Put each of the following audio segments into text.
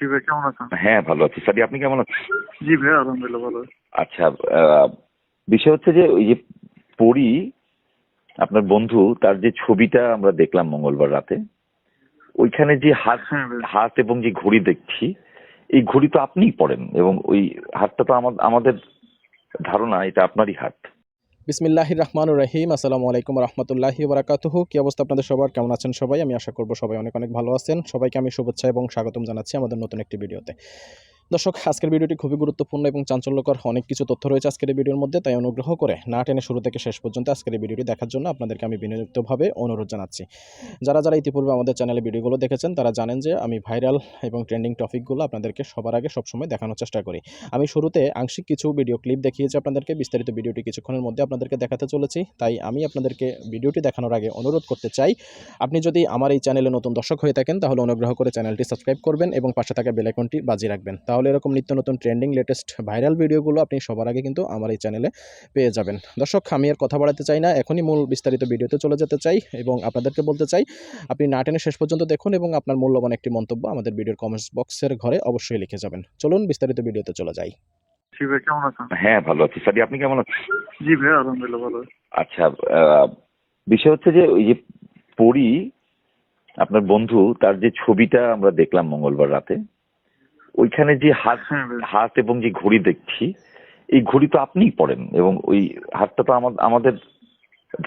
জি ভাই, কেমন আছেন? হ্যাঁ, ভালো আছি। সাদি, আপনি কেমন আছেন? জি ভাই, আলহামদুলিল্লাহ ভালো আছি। আচ্ছা, বিষয় হচ্ছে যে ওই যে পরি, আপনার বন্ধু, তার যে ছবিটা আমরা দেখলাম মঙ্গলবার রাতে, ওইখানে যে হাত হ্যাঁ ভাই। হাত এবং যে ঘড়ি দেখছি, এই ঘড়ি তো আপনিই পড়েন এবং ওই হাতটা তো আমাদের ধারণা এটা আপনারই হাত। বিসমিল্লাহির রহমানুর রহিম। আসসালামু আলাইকুম রহমতুল্লাহি বারাকাতুহু। কি অবস্থা আপনাদের সবার? কেমন আছেন সবাই? আমি আশা করব সবাই অনেক অনেক ভালো আছেন। সবাইকে আমি শুভেচ্ছা এবং স্বাগতম জানাচ্ছি আমাদের নতুন একটি ভিডিওতে। দর্শক, আজকের ভিডিওটি খুবই গুরুত্বপূর্ণ এবং চাঞ্চল্যকর অনেক কিছু তথ্য রয়েছে আজকের এই ভিডিওর মধ্যে, তাই অনুগ্রহ করে না টেনে শুরু থেকে শেষ পর্যন্ত আজকের এই ভিডিওটি দেখার জন্য আপনাদেরকে আমি বিনীতভাবে অনুরোধ জানাচ্ছি। যারা যারা ইতিপূর্বে আমাদের চ্যানেলে ভিডিওগুলো দেখেছেন তারা জানেন যে আমি ভাইরাল এবং ট্রেন্ডিং টপিকগুলো আপনাদেরকে সবার আগে সবসময় দেখানোর চেষ্টা করি। আমি শুরুতে আংশিক কিছু ভিডিও ক্লিপ দেখিয়েছি আপনাদেরকে, বিস্তারিত ভিডিওটি কিছুক্ষণের মধ্যে আপনাদেরকে দেখাতে চলেছি। তাই আমি আপনাদেরকে ভিডিওটি দেখানোর আগে অনুরোধ করতে চাই, আপনি যদি আমার এই চ্যানেলে নতুন দর্শক হয়ে থাকেন তাহলে অনুগ্রহ করে চ্যানেলটি সাবস্ক্রাইব করবেন এবং পাশে থাকা বেল আইকনটি বাজিয়ে রাখবেন। তাহলে এরকম নিত্য নতুন ট্রেন্ডিং লেটেস্ট ভাইরাল ভিডিওগুলো আপনি সবার আগে কিন্তু আমার এই চ্যানেলে পেয়ে যাবেন। দর্শক, আমি আর কথা বাড়াতে চাই না, এখনই মূল বিস্তারিত ভিডিওতে চলে যেতে চাই এবং আপনাদেরকে বলতে চাই আপনি না টেনে শেষ পর্যন্ত দেখুন এবং আপনার মূল্যবান একটি মন্তব্য আমাদের ভিডিওর কমেন্টস বক্সের ঘরে অবশ্যই লিখে যাবেন। চলুন বিস্তারিত ভিডিওতে চলে যাই। জি ভাই, কেমন আছেন? হ্যাঁ, ভালো আছি। সাদি, আপনি কেমন আছেন? জি ভাই, আলহামদুলিল্লাহ ভালো আছি। আচ্ছা, বিষয় হচ্ছে যে ওই যে পরি, আপনার বন্ধু, তার যে ছবিটা আমরা দেখলাম মঙ্গলবার রাতে, ওইখানে যে হ্যাঁ ভাই। হাত এবং যে ঘড়ি দেখছি, এই ঘড়ি তো আপনিই পড়েন এবং ওই হাতটা তো আমাদের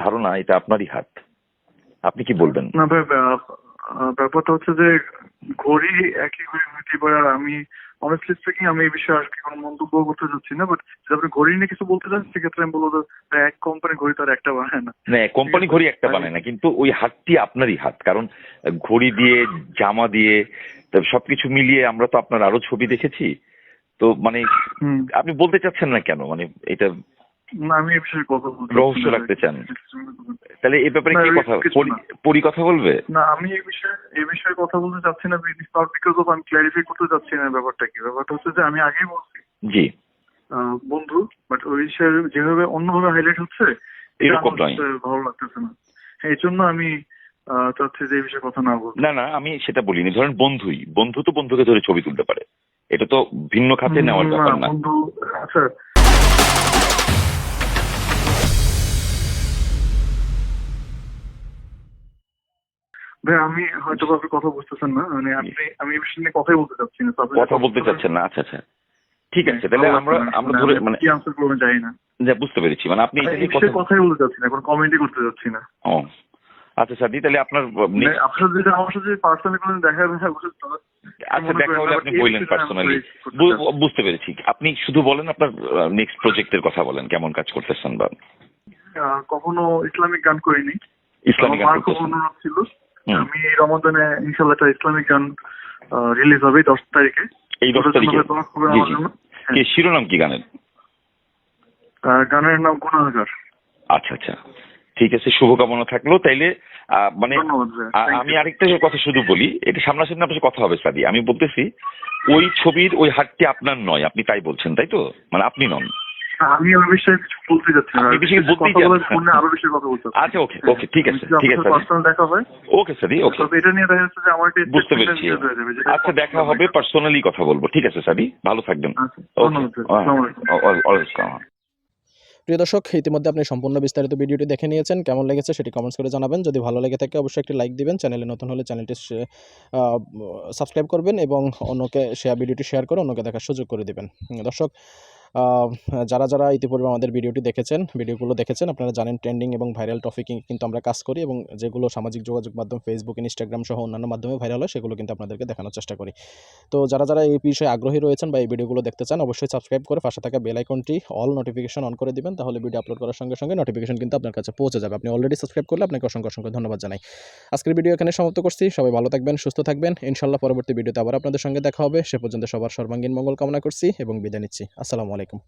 ধারণা এটা আপনারই হাত। আপনি কি বলবেন? না ভাই, ব্যাপারটা হচ্ছে যে ঘড়ি একই ঘড়ি হইতে পারে। আর আমি অনেস্টলি স্পিকিং আমি এই বিষয়ে আর কি কোনো মন্তব্য করতে চাচ্ছি না, বাট যদি আপনি ঘড়ি নিয়ে কিছু বলতে চান সেক্ষেত্রে আমি বলবো যে এক কোম্পানি ঘড়ি তো আর একটা বানায় না। না, কোম্পানি ঘড়ি একটা বানায় না, কিন্তু ওই হাতটি আপনারই হাত। কারণ ঘড়ি দিয়ে, জামা দিয়ে, সবকিছু মিলিয়ে আমরা তো আপনার আরো ছবি দেখেছি। তো মানে আপনি বলতে চাচ্ছেন না কেন? মানে এটা না, আমি এই বিষয়ে কথা বলতে রহস্য রাখতে চান? তাহলে এই ব্যাপারে কি কথা, পরি কথা বলবে? না, আমি এই বিষয়ে কথা বলতে চাচ্ছি না, বিকজ অফ আমি ক্ল্যারিফাই করতে চাচ্ছি না ব্যাপারটা কি। ব্যাপারটা হচ্ছে যে আমি আগেই বলছি জি, বন্ধু, বাট ওই বিষয়ে যেভাবে অন্যভাবে হাইলাইট হচ্ছে এরকম নয়। ভালো লাগতেছে না। এই জন্য আমি চাচ্ছি যে এই বিষয়ে কথা না বলতে। না না, আমি সেটা বলিনি। ধরেন বন্ধু তো বন্ধুকে ধরে ছবি তুলতে পারে, এটা তো ভিন্ন খাতে নেওয়ার ব্যাপার না। বন্ধু, আচ্ছা ভাই, আমি হয়তো আপনি কথা বুঝতেছেন না, মানে আমি এই বিষয় নিয়ে কথাই বলতে চাচ্ছি না। কথা বলতে চাচ্ছেন না? আচ্ছা আচ্ছা, ঠিক আছে। তাহলে আমরা ধরে মানে কি আনসার করবেন জানি না। যা বুঝতে পেরেছি, মানে আপনি এটা নিয়ে কথাই বলতে চাচ্ছি না, কোনো কমেন্টই করতে চাচ্ছি না। ও আচ্ছা সাদি, তাহলে আপনার আপনার যদি আমার সাথে পার্সোনালি কোনো দেখা আচ্ছা দেখা হলে আপনি বললেন পার্সোনালি, বুঝতে পেরেছি। আপনি শুধু বলেন আপনার নেক্সট প্রজেক্টের কথা বলেন, কেমন কাজ করতেছেন বা। কখনো ইসলামিক গান করিনি। ইসলামিক গান করতেছেন? অনুরোধ ছিল আমি এই রমজানে ইনশাআল্লাহ একটা ইসলামিক গান রিলিজ হবে 10 তারিখে। এই 10 তারিখে? কি শিরোনাম কি গানের? গানের নাম গুনাহগার। আচ্ছা আচ্ছা, ঠিক আছে, শুভকামনা থাকলো। তাইলে মানে আমি আরেকটা কথা শুধু বলি, এটা সামনাসামনি আপনার কথা হবে সাদি। আমি বলতেছি ওই ছবির ওই হাতটি আপনার নয়, আপনি তাই বলছেন, তাই তো? মানে আপনি নন। আমি ওই বিষয়ে কিছু বলতে যাচ্ছি না, এই বিষয়ে বলতেই চাচ্ছেন? আরো বেশি কথা বলতে। আচ্ছা, ওকে ওকে, ঠিক আছে ঠিক আছে, পার্সোনাল দেখা হয়। ওকে সাদি, ওকে, এটা নিয়ে দেখা যাচ্ছে যে আমার বুঝতে পেরেছি। আচ্ছা, দেখা হবে, পার্সোনালি কথা বলবো। ঠিক আছে সাদি, ভালো থাকবেন। প্রিয় দর্শক, ইতিমধ্যে আপনি সম্পূর্ণ বিস্তারিত ভিডিওটি দেখে নিয়েছেন। কেমন লেগেছে সেটি কমেন্টস করে জানাবেন। যদি ভালো লেগে থাকে অবশ্যই একটি লাইক দিবেন। চ্যানেলে নতুন হলে চ্যানেলটি সাবস্ক্রাইব করবেন এবং অন্যকে ভিডিওটি শেয়ার করে অন্যকে দেখার সুযোগ করে দিবেন। দর্শক, যারা যারা ইতিপূর্বে আমাদের ভিডিওগুলো দেখেছেন আপনারা জানেন ট্রেন্ডিং এবং ভাইরাল টপিকে কিন্তু আমরা কাজ করি এবং যেগুলো সামাজিক যোগাযোগ মাধ্যম ফেসবুক, ইনস্টাগ্রাম সহ অন্যান্য মাধ্যমে ভাইরাল হয় সেগুলো কিন্তু আপনাদেরকে দেখানোর চেষ্টা করি। তো যারা যারা এই বিষয়ে আগ্রহী রয়েছেন বা এই ভিডিওগুলো দেখতে চান অবশ্যই সাবস্ক্রাইব করে পাশে থাকা বেল আইকনটি অল নোটিফিকেশন অন করে দিবেন। তাহলে ভিডিও আপলোড করার সঙ্গে সঙ্গে নোটিফিকেশন কিন্তু আপনার কাছে পৌঁছে যাবে। আপনি অলরেডি সাবস্ক্রাইব করলে আপনাকে অসংখ্য অসংখ্য ধন্যবাদ জানাই। আজকের ভিডিও এখানে সমাপ্ত করছি। সবাই ভালো থাকবেন, সুস্থ থাকবেন। ইনশাআল্লাহ পরবর্তী ভিডিওতে আবার আপনাদের সঙ্গে দেখা হবে। সে পর্যন্ত সবার সর্বাঙ্গীন মঙ্গল কামনা করছি এবং বিদায় নিচ্ছি। আসসালামু আলাইকুম।